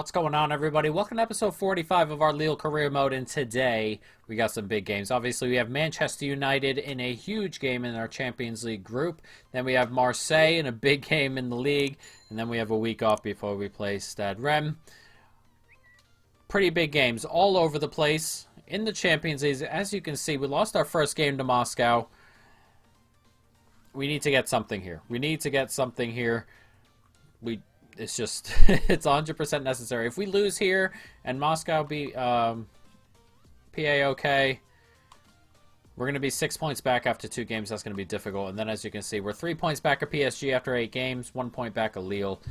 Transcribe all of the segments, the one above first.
What's going on, everybody? Welcome to episode 45 of our Lille career mode, and today we got some big games. Obviously, we have Manchester United in a huge game in our Champions League group. Then we have Marseille in a big game in the league, and then we have a week off before we play Stade Rennes. Pretty big games all over the place in the Champions League. As you can see, we lost our first game to Moscow. We need to get something here. It's just, it's 100% necessary. If we lose here and Moscow be PAOK, we're going to be 6 points back after 2 games. That's going to be difficult. And then, as you can see, we're 3 points back of PSG after 8 games, 1 point back of Lille.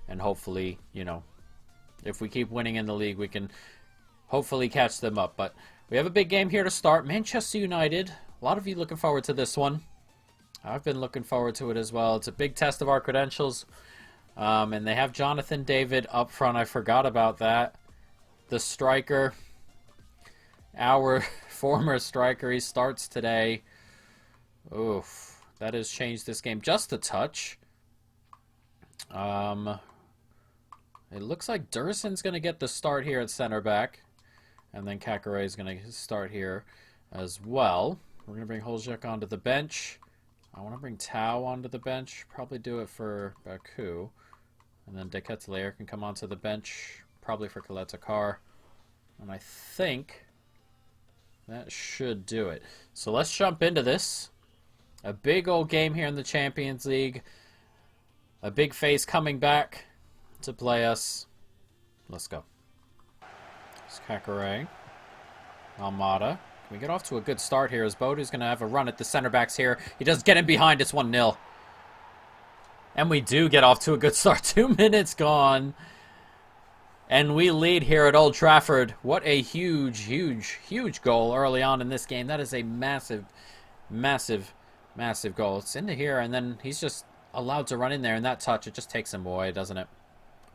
And hopefully, you know, if we keep winning in the league, we can hopefully catch them up. But we have a big game here to start. Manchester United. A lot of you looking forward to this one. I've been looking forward to it as well. It's a big test of our credentials. And they have Jonathan David up front. I forgot about that. The striker. Our former striker. He starts today. Oof. That has changed this game just a touch. It looks like Durson's going to get the start here at center back. And then Kakare is going to start here as well. We're going to bring Holjek onto the bench. I want to bring Tau onto the bench. Probably do it for Baku. And then De Ketelaere can come onto the bench. Probably for Coletta Carr. And I think that should do it. So let's jump into this. A big old game here in the Champions League. A big face coming back to play us. Let's go. It's Kakare. Almada. Can we get off to a good start here as Bodu's going to have a run at the center backs here. He does get in behind. It's 1-0. And we do get off to a good start. 2 minutes gone. And we lead here at Old Trafford. What a huge goal early on in this game. That is a massive goal. It's into here, and then he's just allowed to run in there. And that touch, it just takes him away, doesn't it?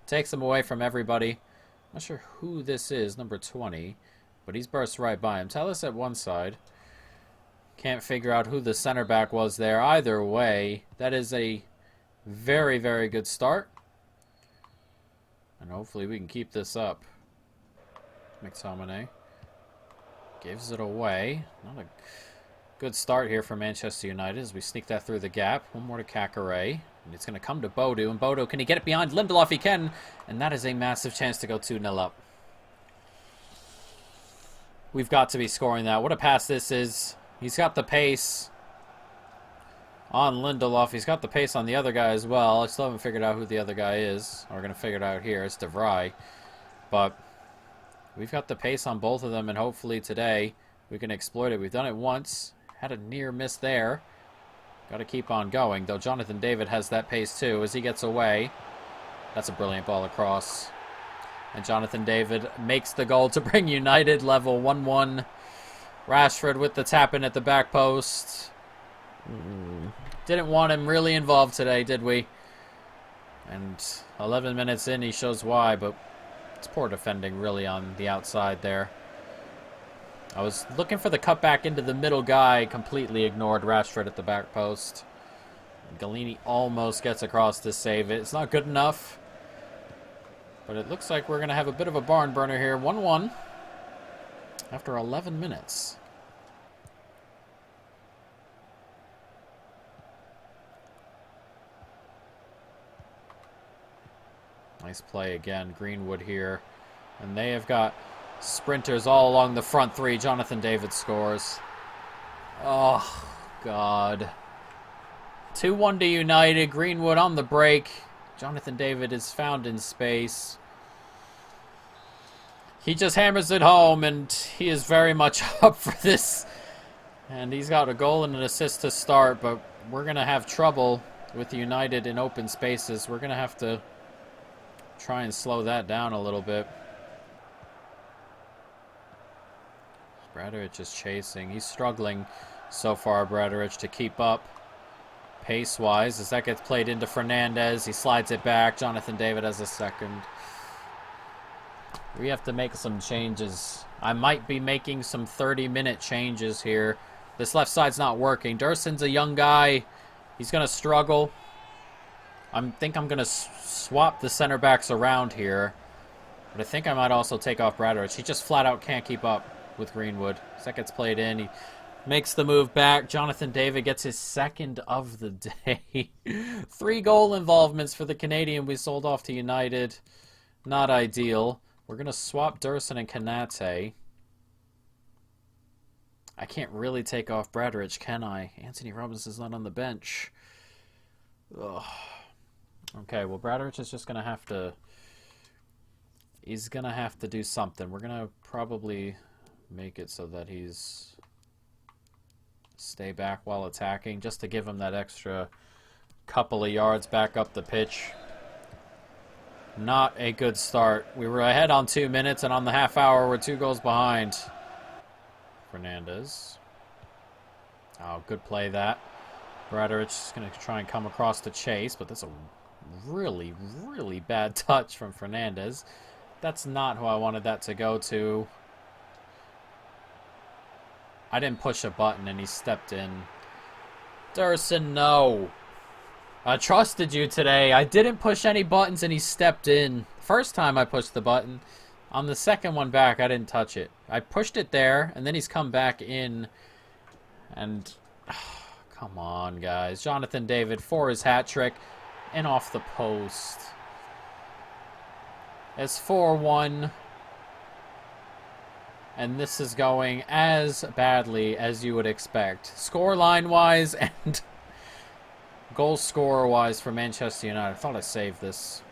Takes him away from everybody. I'm not sure who this is, number 20. But he's burst right by him. Tell us at one side. Can't figure out who the center back was there. Either way, that is a very good start. And hopefully we can keep this up. McTominay gives it away. Not a good start here for Manchester United as we sneak that through the gap. One more to Kakare. And it's going to come to Bodu. And Bodu, can he get it behind Lindelof? He can. And that is a massive chance to go 2-0 up. We've got to be scoring that. What a pass this is. He's got the pace on Lindelof. He's got the pace on the other guy as well. I still haven't figured out who the other guy is. We're going to figure it out here. It's De Vrij. But we've got the pace on both of them, and hopefully today we can exploit it. We've done it once. Had a near miss there. Got to keep on going, though Jonathan David has that pace too as he gets away. That's a brilliant ball across. And Jonathan David makes the goal to bring United level 1-1. Rashford with the tap-in at the back post. Didn't want him really involved today, did we? And 11 minutes in, he shows why, but it's poor defending really on the outside there. I was looking for the cutback into the middle guy, completely ignored Rashford at the back post. Galini almost gets across to save it. It's not good enough. But it looks like we're going to have a bit of a barn burner here. 1-1 after 11 minutes. Nice play again. Greenwood here. And they have got sprinters all along the front three. Jonathan David scores. Oh, God. 2-1 to United. Greenwood on the break. Jonathan David is found in space. He just hammers it home, and he is very much up for this. And he's got a goal and an assist to start, but we're going to have trouble with United in open spaces. We're going to have to try and slow that down a little bit. Bradaric is chasing. He's struggling so far, Bradaric, to keep up. Pace-wise, as that gets played into Fernandez, he slides it back. Jonathan David has a second. We have to make some changes. I might be making some 30-minute changes here. This left side's not working. Durson's a young guy. He's going to struggle. I think I'm going to swap the center backs around here. But I think I might also take off Bradrich. He just flat out can't keep up with Greenwood. So that gets played in. He makes the move back. Jonathan David gets his second of the day. 3 goal involvements for the Canadian we sold off to United. Not ideal. We're going to swap Dursun and Konate. I can't really take off Bradrich, can I? Anthony Robinson's not on the bench. Ugh. Okay, well, Bradrich is just going to have to... He's going to have to do something. We're going to probably make it so that he's... Stay back while attacking, just to give him that extra couple of yards back up the pitch. Not a good start. We were ahead on 2 minutes, and on the half hour, we're 2 goals behind. Fernandez. Oh, good play that. Bradrich is going to try and come across the chase, but that's a really, really bad touch from Fernandez. That's not who I wanted that to go to. I didn't push a button and he stepped in. Dursun, no. I trusted you today. I didn't push any buttons and he stepped in. First time I pushed the button. On the second one back, I didn't touch it. I pushed it there and then he's come back in. And, come on, guys. Jonathan David for his hat trick and off the post. It's 4-1. And this is going as badly as you would expect. Scoreline-wise and goal scorer-wise for Manchester United. I thought I saved this.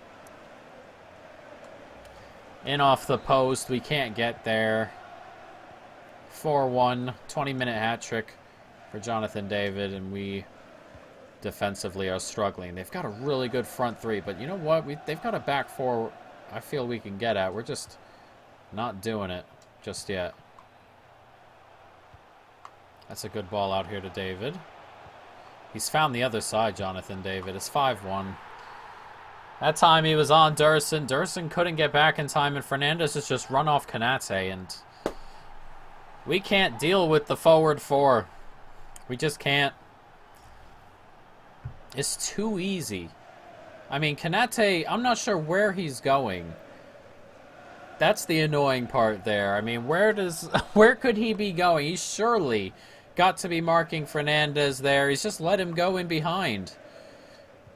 In off the post. We can't get there. 4-1. 20-minute hat trick for Jonathan David. And we defensively are struggling. They've got a really good front three. But you know what? They've got a back four I feel we can get at. We're just not doing it just yet. That's a good ball out here to David. He's found the other side, Jonathan David. It's 5-1. That time he was on Dursun. Dursun couldn't get back in time, and Fernandez has just run off Konate, and we can't deal with the forward 4. We just can't. It's too easy. I mean, Konate, I'm not sure where he's going. That's the annoying part there. I mean, where could he be going? He's surely got to be marking Fernandez there. He's just let him go in behind.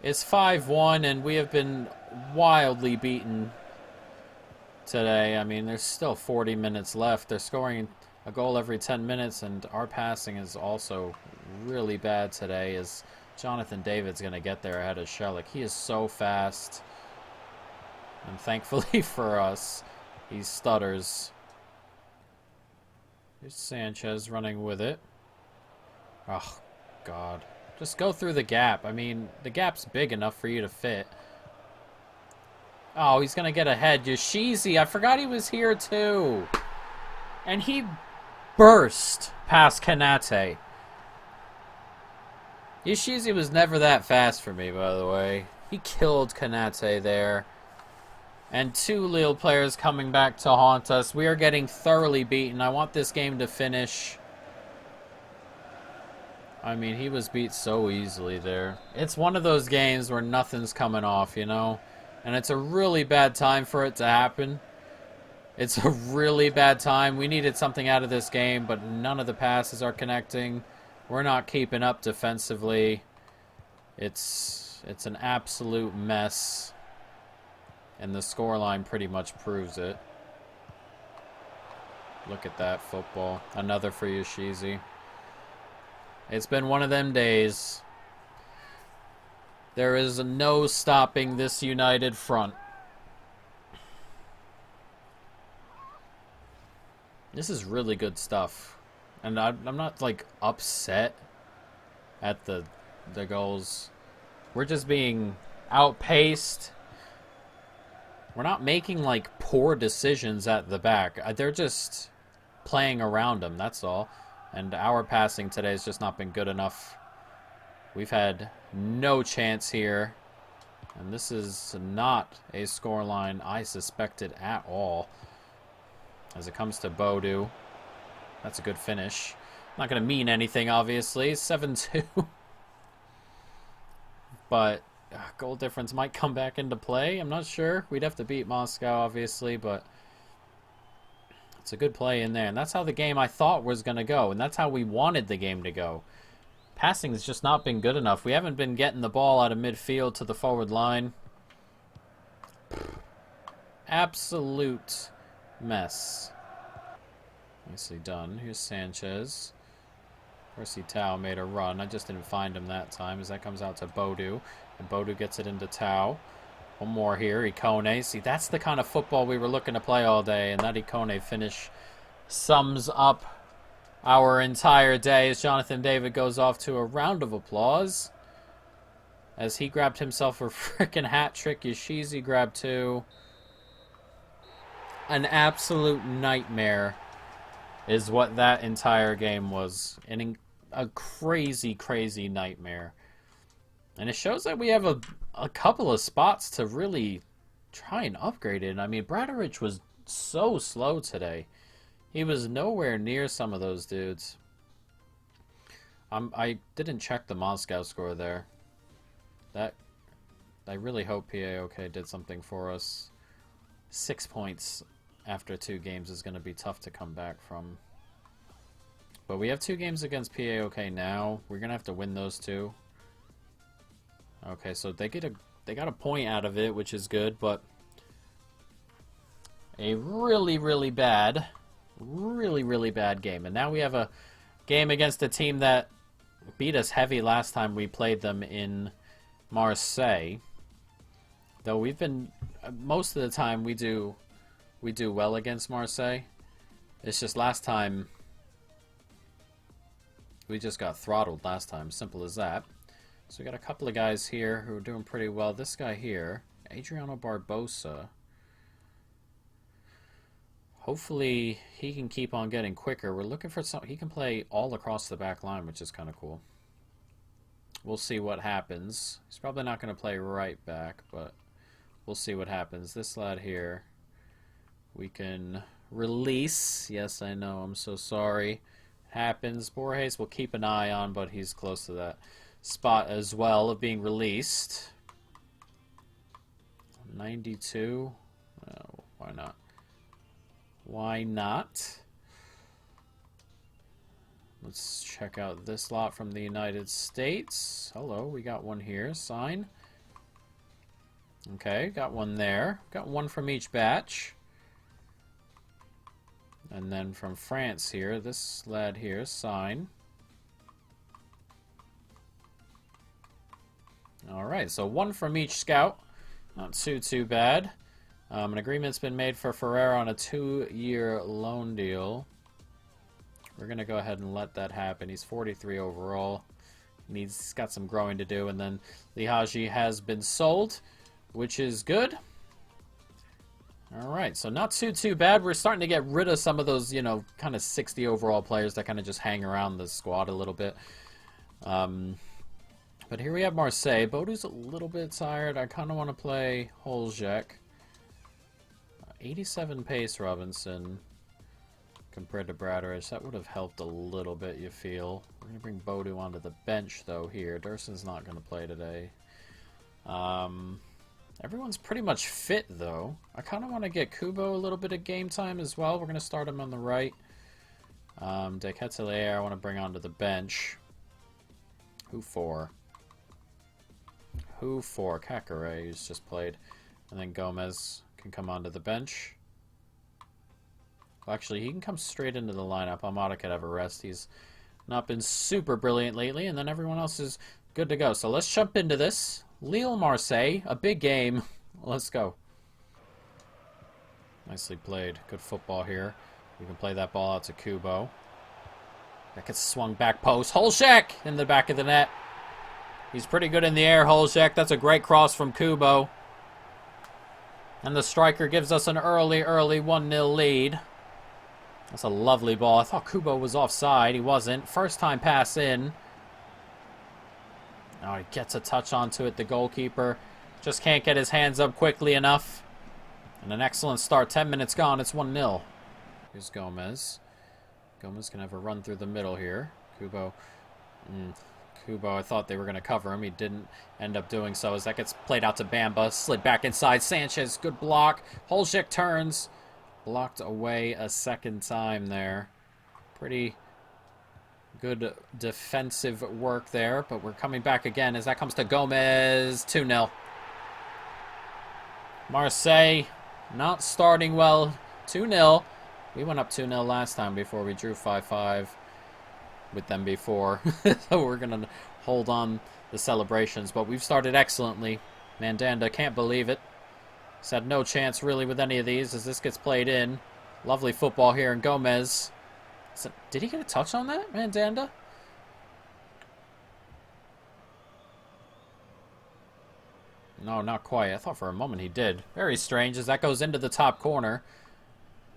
It's 5-1, and we have been wildly beaten today. I mean, there's still 40 minutes left. They're scoring a goal every 10 minutes, and our passing is also really bad today as Jonathan David's going to get there ahead of Shelik. He is so fast. And thankfully for us, he stutters. Here's Sanchez running with it. Oh, God. Just go through the gap. I mean, the gap's big enough for you to fit. Oh, he's going to get ahead. YAZICI, I forgot he was here too. And he burst past Konate. YAZICI was never that fast for me, by the way. He killed Konate there. And 2 Lille players coming back to haunt us. We are getting thoroughly beaten. I want this game to finish. I mean, he was beat so easily there. It's one of those games where nothing's coming off, you know? And it's a really bad time for it to happen. It's a really bad time. We needed something out of this game, but none of the passes are connecting. We're not keeping up defensively. It's an absolute mess. And the scoreline pretty much proves it. Look at that football. Another for YAZICI. It's been one of them days. There is no stopping this united front. This is really good stuff. And I'm not, like, upset at the goals. We're just being outpaced. We're not making, like, poor decisions at the back. They're just playing around them, that's all. And our passing today has just not been good enough. We've had no chance here. And this is not a scoreline I suspected at all. As it comes to Bodu. That's a good finish. Not going to mean anything, obviously. 7-2. But goal difference might come back into play. I'm not sure. We'd have to beat Moscow, obviously, but it's a good play in there. And that's how the game I thought was going to go, and that's how we wanted the game to go. Passing has just not been good enough. We haven't been getting the ball out of midfield to the forward line. Absolute mess. Nicely done. Here's Sanchez. Percy Tau made a run. I just didn't find him that time as that comes out to Bodu. And Bodu gets it into Tau. One more here. Ikone. See, that's the kind of football we were looking to play all day. And that Ikone finish sums up our entire day as Jonathan David goes off to a round of applause. As he grabbed himself a freaking hat trick. Yashizi grabbed 2. An absolute nightmare is what that entire game was. A crazy, crazy nightmare. And it shows that we have a couple of spots to really try and upgrade it. I mean, Bradovich was so slow today. He was nowhere near some of those dudes. I didn't check the Moscow score there. I really hope PAOK did something for us. 6 points after 2 games is going to be tough to come back from. But we have 2 games against PAOK now. We're going to have to win those 2. Okay, so they got a point out of it, which is good, but a really, really bad game. And now we have a game against a team that beat us heavy last time we played them in Marseille. Though we've been, most of the time we do well against Marseille. It's just last time we just got throttled last time. Simple as that. So we got a couple of guys here who are doing pretty well. This guy here, Adriano Barbosa. Hopefully he can keep on getting quicker. We're looking for some. He can play all across the back line, which is kind of cool. We'll see what happens. He's probably not going to play right back, but we'll see what happens. This lad here, we can release. Yes, I know. I'm so sorry. Happens. Borges will keep an eye on, but he's close to that spot as well of being released. 92. Oh, why not? Why not? Let's check out this lot from the United States. Hello, we got one here. Sign. Okay, got one there. Got one from each batch. And then from France here, this lad here, sign. Alright, so one from each scout. Not too bad. An agreement's been made for Ferreira on a 2-year loan deal. We're going to go ahead and let that happen. He's 43 overall. He's got some growing to do. And then Lihaji has been sold, which is good. Alright, so not too bad. We're starting to get rid of some of those, you know, kind of 60 overall players that kind of just hang around the squad a little bit. But here we have Marseille. Bodu's a little bit tired. I kind of want to play Holzek. 87 pace, Robinson, compared to Bradovich. That would have helped a little bit, you feel. We're going to bring Bodu onto the bench, though, here. Durson's not going to play today. Everyone's pretty much fit, though. I kind of want to get Kubo a little bit of game time as well. We're going to start him on the right. De Ketelaere I want to bring onto the bench. Who for? Who for? Kakare, who's just played. And then Gomez can come onto the bench. Well, actually, he can come straight into the lineup. Almada could have a rest. He's not been super brilliant lately, and then everyone else is good to go. So let's jump into this. Lille Marseille, a big game. Let's go. Nicely played. Good football here. We can play that ball out to Kubo. That gets swung back post. Holzek in the back of the net. He's pretty good in the air, Holzek. That's a great cross from Kubo. And the striker gives us an early 1-0 lead. That's a lovely ball. I thought Kubo was offside. He wasn't. First time pass in. Now he gets a touch onto it. The goalkeeper just can't get his hands up quickly enough. And an excellent start. 10 minutes gone. It's 1-0. Here's Gomez. Gomez can have a run through the middle here. Kubo Kubo, I thought they were going to cover him. He didn't end up doing so as that gets played out to Bamba. Slid back inside. Sanchez, good block. Holzek turns. Blocked away a second time there. Pretty good defensive work there, but we're coming back again as that comes to Gomez. 2-0. Marseille not starting well. 2-0. We went up 2-0 last time before we drew 5-5 with them before. So we're going to hold on the celebrations, but we've started excellently. Mandanda can't believe it. He's had no chance really with any of these as this gets played in. Lovely football here in Gomez. So, did he get a touch on that, Mandanda? No, not quite. I thought for a moment he did. Very strange as that goes into the top corner.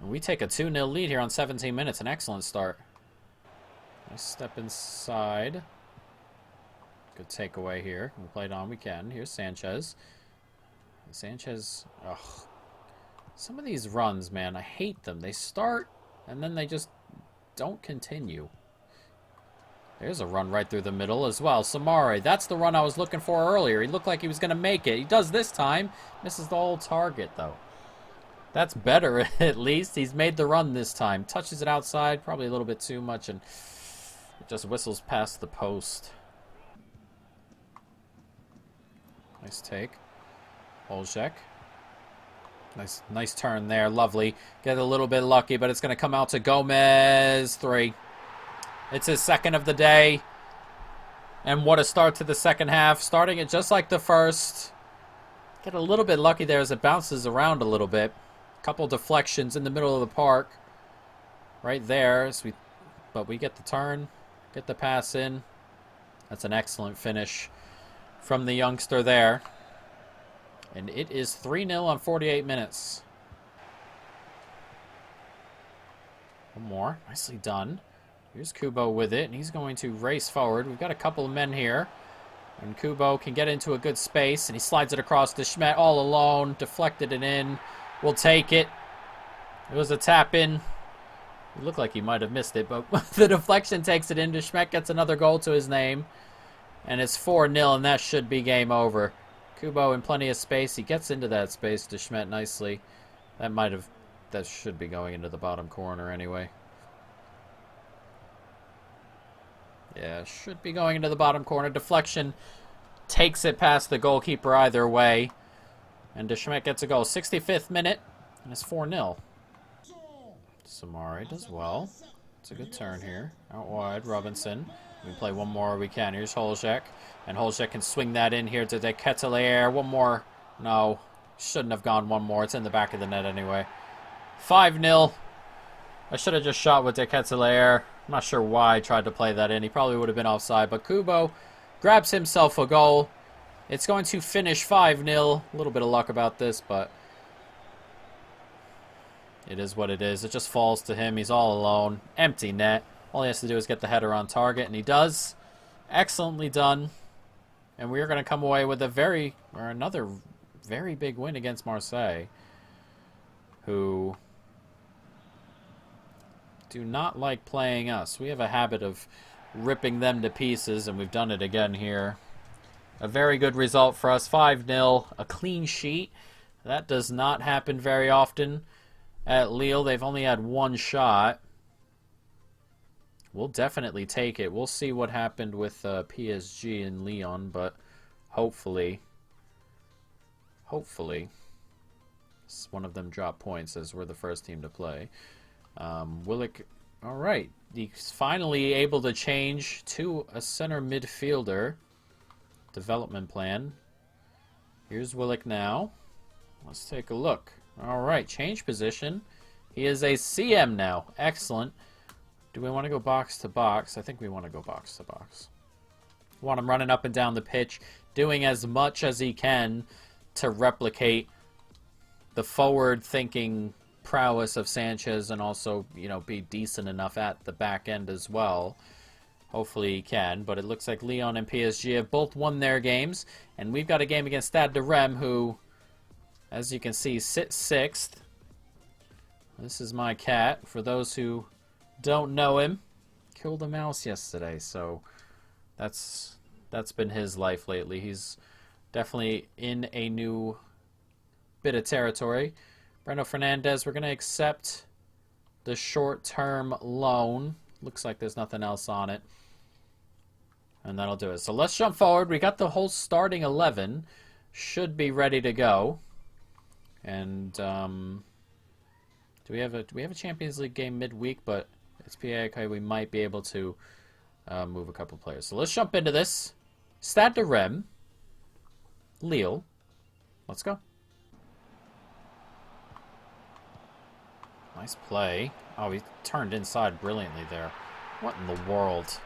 And we take a 2-0 lead here on 17 minutes. An excellent start. Nice step inside. Good takeaway here. We play it on. We can. Here's Sanchez. Sanchez. Ugh. Some of these runs, man, I hate them. They start and then they just don't continue. There's a run right through the middle as well. Samare, that's the run I was looking for earlier. He looked like he was going to make it. He does this time. Misses the whole target, though. That's better, at least. He's made the run this time. Touches it outside, probably a little bit too much, and it just whistles past the post. Nice take. Holzek. Nice turn there. Lovely. Get a little bit lucky, but it's going to come out to Gomez. 3. It's his second of the day. And what a start to the second half. Starting it just like the first. Get a little bit lucky there as it bounces around a little bit. Couple deflections in the middle of the park. Right there. But we get the turn. Get the pass in. That's an excellent finish from the youngster there. And it is 3-0 on 48 minutes. One more. Nicely done. Here's Kubo with it, and he's going to race forward. We've got a couple of men here. And Kubo can get into a good space, and he slides it across to Schmidt all alone. Deflected it in. We'll take it. It was a tap-in. It looked like he might have missed it, but the deflection takes it in. Schmidt gets another goal to his name. And it's 4-0, and that should be game over. Kubo in plenty of space. He gets into that space to Schmidt nicely. That should be going into the bottom corner anyway. Yeah, should be going into the bottom corner. Deflection takes it past the goalkeeper either way. And De Schmidt gets a goal. 65th minute, and it's 4-0. Samari does well. It's a good turn here. Out wide, Robinson. We can play one more we can. Here's Holzek. And Holzek can swing that in here to De Ketelaere. One more. No. Shouldn't have gone one more. It's in the back of the net anyway. 5-0. I should have just shot with De Ketelaere. I'm not sure why I tried to play that in. He probably would have been offside. But Kubo grabs himself a goal. It's going to finish 5-0. A little bit of luck about this, but it is what it is. It just falls to him. He's all alone. Empty net. All he has to do is get the header on target, and he does. Excellently done. And we're going to come away with another very big win against Marseille, who do not like playing us. We have a habit of ripping them to pieces, and we've done it again here. A very good result for us. 5-0, a clean sheet. That does not happen very often at Lille. They've only had one shot. We'll definitely take it. We'll see what happened with PSG and Lyon, but hopefully one of them drop points as we're the first team to play. Willick, all right. He's finally able to change to a center midfielder. Development plan. Here's Willick now. Let's take a look. All right, change position. He is a CM now. Excellent. Do we want to go box to box? I think we want to go box to box. Want him running up and down the pitch, doing as much as he can to replicate the forward-thinking prowess of Sanchez and also, be decent enough at the back end as well. Hopefully he can, but it looks like Lyon and PSG have both won their games, and we've got a game against Stade de Reims, who, as you can see, sits 6th. This is my cat. For those who don't know him, killed a mouse yesterday, so that's That's been his life lately. He's definitely in a new bit of territory. Breno Fernandez, we're going to accept the short-term loan. Looks like there's nothing else on it. And that'll do it. So let's jump forward. We got the whole starting 11. Should be ready to go. And do we have a Champions League game midweek? But it's PA. We might be able to move a couple players. So let's jump into this. Stade de Reims. Lille. Let's go. Nice play. Oh, he turned inside brilliantly there. What in the world?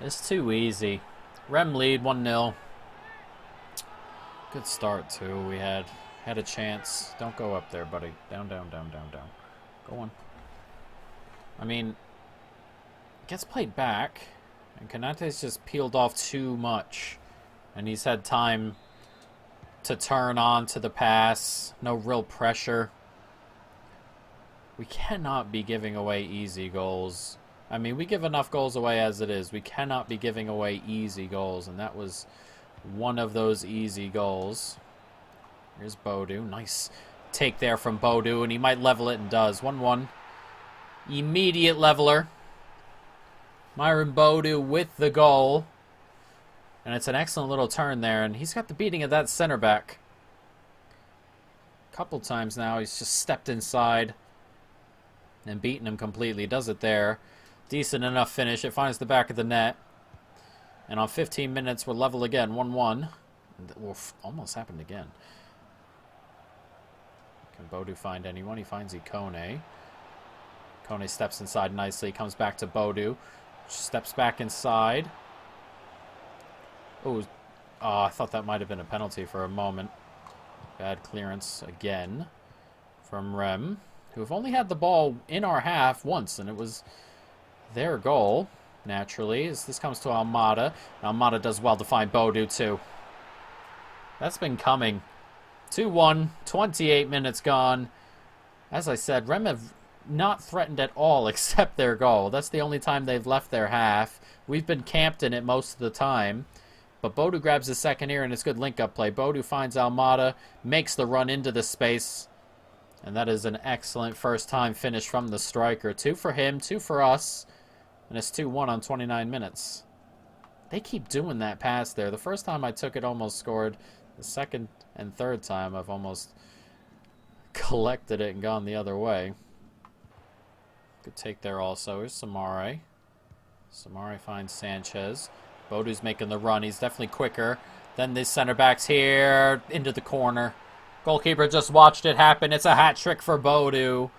It's too easy. Rem lead 1-0. Good start, too. We had a chance. Don't go up there, buddy. Down, down, down, down, down. Go on. I mean, gets played back, and Konate's just peeled off too much. And he's had time to turn on to the pass. No real pressure. We cannot be giving away easy goals. I mean, we give enough goals away as it is. We cannot be giving away easy goals, and that was one of those easy goals. Here's Bodou. Nice take there from Bodou, and he might level it and does. 1-1. Immediate leveler. Myron Bodou with the goal. And it's an excellent little turn there, and he's got the beating of that center back. A couple times now, he's just stepped inside and beaten him completely. Does it there. Decent enough finish. It finds the back of the net. And on 15 minutes, we're level again. 1-1. Almost happened again. Can Bodou find anyone? He finds Ikone. Ikone steps inside nicely. Comes back to Bodou. Steps back inside. Oh, I thought that might have been a penalty for a moment. Bad clearance again from Rem, who have only had the ball in our half once, and it was their goal, naturally, as this comes to Almada. Almada does well to find Bodou, too. That's been coming. 2-1, 28 minutes gone. As I said, Rem have not threatened at all except their goal. That's the only time they've left their half. We've been camped in it most of the time. But Bodou grabs the second here, and it's good link-up play. Bodou finds Almada, makes the run into the space. And that is an excellent first-time finish from the striker. 2 for him, 2 for us. And it's 2-1 on 29 minutes. They keep doing that pass there. The first time I took it, almost scored. The second and third time, I've almost collected it and gone the other way. Good take there also. Here's Samare. Samare finds Sanchez. Bodou's making the run. He's definitely quicker. Then the center back's here into the corner. Goalkeeper just watched it happen. It's a hat trick for Bodou.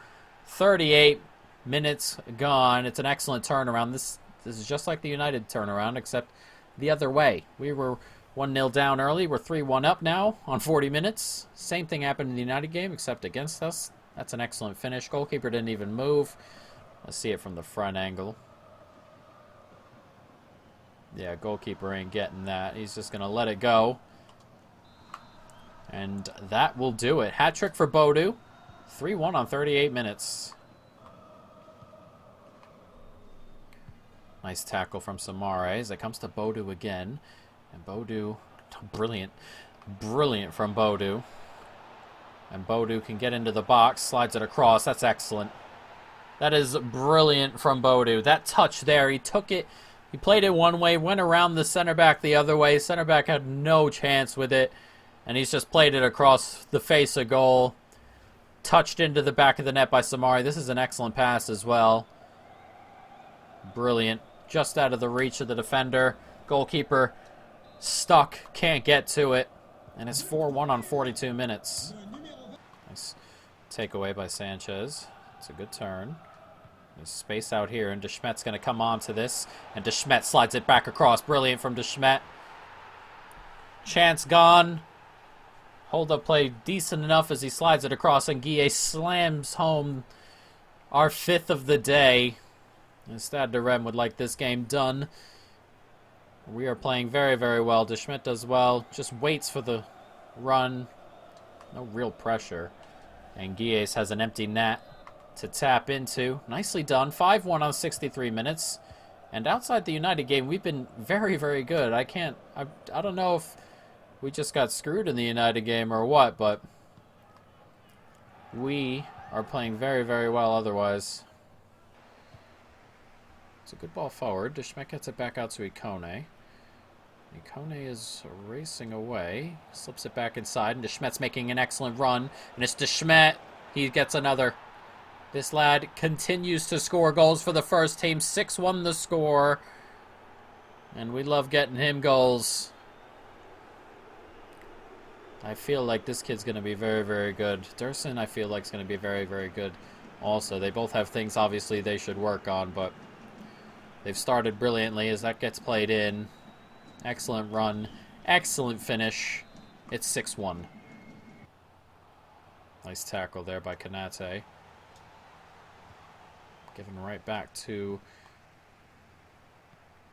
38 minutes gone. It's an excellent turnaround. This is just like the United turnaround, except the other way. We were 1-0 down early. We're 3-1 up now on 40 minutes. Same thing happened in the United game, except against us. That's an excellent finish. Goalkeeper didn't even move. Let's see it from the front angle. Yeah, goalkeeper ain't getting that. He's just going to let it go. And that will do it. Hat trick for Bodou. 3-1 on 38 minutes. Nice tackle from Samare as it comes to Bodou again. And Bodou, brilliant. Brilliant from Bodou. And Bodou can get into the box, slides it across. That's excellent. That is brilliant from Bodou. That touch there, he took it. He played it one way, went around the center back the other way. Center back had no chance with it. And he's just played it across the face of goal. Touched into the back of the net by Samari. This is an excellent pass as well. Brilliant. Just out of the reach of the defender. Goalkeeper stuck. Can't get to it. And it's 4-1 on 42 minutes. Nice takeaway by Sanchez. It's a good turn. There's space out here, and De Smet's going to come on to this. And De Smet slides it back across. Brilliant from De Smet. Chance gone. Hold-up play decent enough as he slides it across, and Guille slams home our 5th of the day. And Stade de Reims would like this game done. We are playing very, very well. De Smet does well. Just waits for the run. No real pressure. And Guille has an empty net to tap into. Nicely done. 5-1 on 63 minutes. And outside the United game, we've been very, very good. I don't know if we just got screwed in the United game or what, but we are playing very, very well otherwise. It's a good ball forward. De Schmidt gets it back out to Ikone. Ikone is racing away. Slips it back inside, and De Schmidt's making an excellent run. And it's De Schmidt. He gets another. This lad continues to score goals for the first team. 6-1 the score. And we love getting him goals. I feel like this kid's going to be very, very good. Dursun, I feel like, is going to be very, very good also. They both have things, obviously, they should work on, but they've started brilliantly as that gets played in. Excellent run. Excellent finish. It's 6-1. Nice tackle there by Kanate. Giving right back to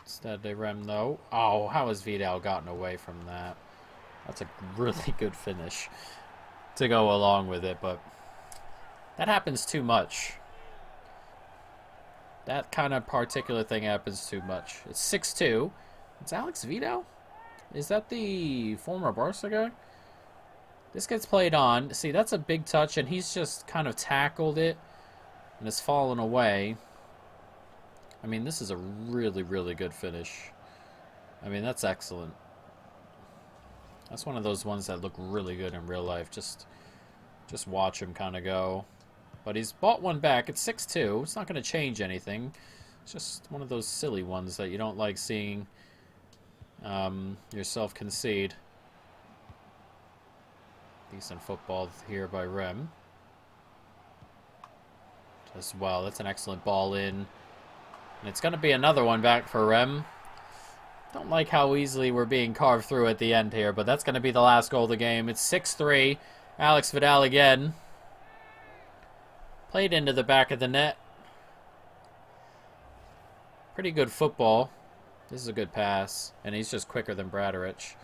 Stade de Rem, though. Oh, how has Vidal gotten away from that? That's a really good finish to go along with it, but that happens too much. That kind of particular thing happens too much. It's 6-2. It's Alex Vidal? Is that the former Barca guy? This gets played on. See, that's a big touch, and he's just kind of tackled it and has fallen away. I mean, this is a really, really good finish. I mean, that's excellent. That's one of those ones that look really good in real life. Just watch him kind of go. But he's bought one back. It's 6-2. It's not going to change anything. It's just one of those silly ones that you don't like seeing yourself concede. Decent football here by Rem. As well. That's an excellent ball in. And it's going to be another one back for Rem. Don't like how easily we're being carved through at the end here, but that's going to be the last goal of the game. It's 6-3. Alex Vidal again. Played into the back of the net. Pretty good football. This is a good pass. And he's just quicker than Bradaric,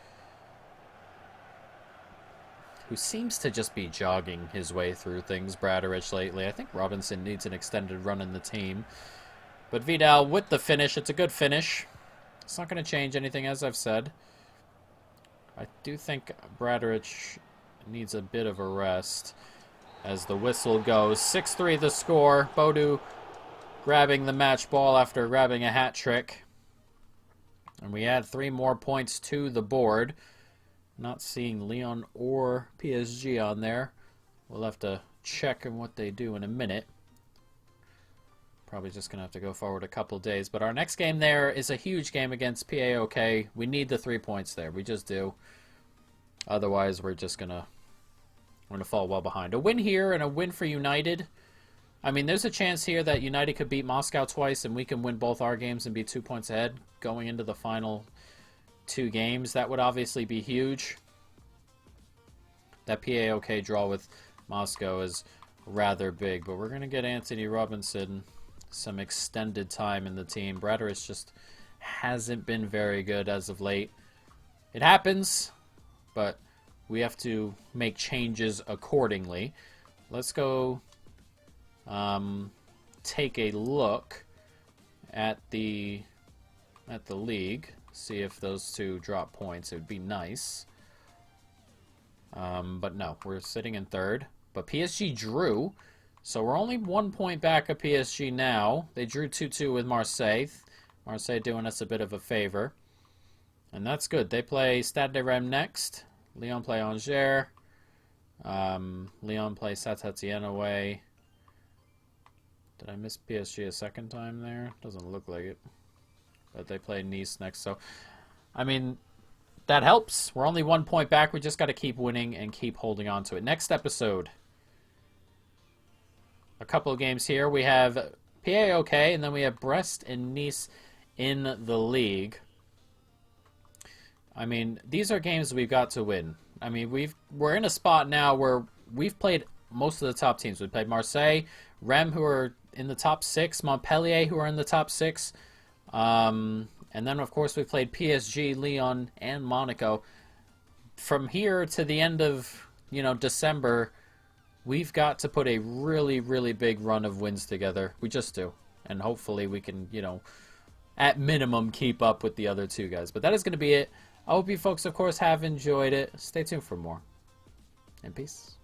who seems to just be jogging his way through things, Bradaric, lately. I think Robinson needs an extended run in the team. But Vidal with the finish. It's a good finish. It's not going to change anything, as I've said. I do think Bradaric needs a bit of a rest as the whistle goes. 6-3 the score. Bodu grabbing the match ball after grabbing a hat trick. And we add 3 more points to the board. Not seeing Lyon or PSG on there. We'll have to check on what they do in a minute. Probably just going to have to go forward a couple days. But our next game there is a huge game against PAOK. We need the 3 points there. We just do. Otherwise, we're going to fall well behind. A win here and a win for United. I mean, there's a chance here that United could beat Moscow twice and we can win both our games and be 2 points ahead going into the final 2 games. That would obviously be huge. That PAOK draw with Moscow is rather big. But we're going to get Anthony Robinson some extended time in the team. Bradaric just hasn't been very good as of late. It happens, but we have to make changes accordingly. Let's go take a look at the league. See if those two drop points. It would be nice. But no, we're sitting in third. But PSG drew. So we're only 1 point back of PSG now. They drew 2-2 with Marseille. Marseille doing us a bit of a favor. And that's good. They play Stade de Reims next. Lyon play Angers. Lyon play Saint-Etienne away. Did I miss PSG a second time there? Doesn't look like it. But they play Nice next. So, I mean, that helps. We're only 1 point back. We just got to keep winning and keep holding on to it. Next episode. A couple of games here. We have PAOK, and then we have Brest and Nice in the league. I mean, these are games we've got to win. I mean, we're in a spot now where we've played most of the top teams. We played Marseille, Rennes, who are in the top 6, Montpellier, who are in the top 6. And then, of course, we played PSG, Lyon, and Monaco. From here to the end of, December, we've got to put a really, really big run of wins together. We just do. And hopefully we can, at minimum, keep up with the other two guys. But that is going to be it. I hope you folks, of course, have enjoyed it. Stay tuned for more. And peace.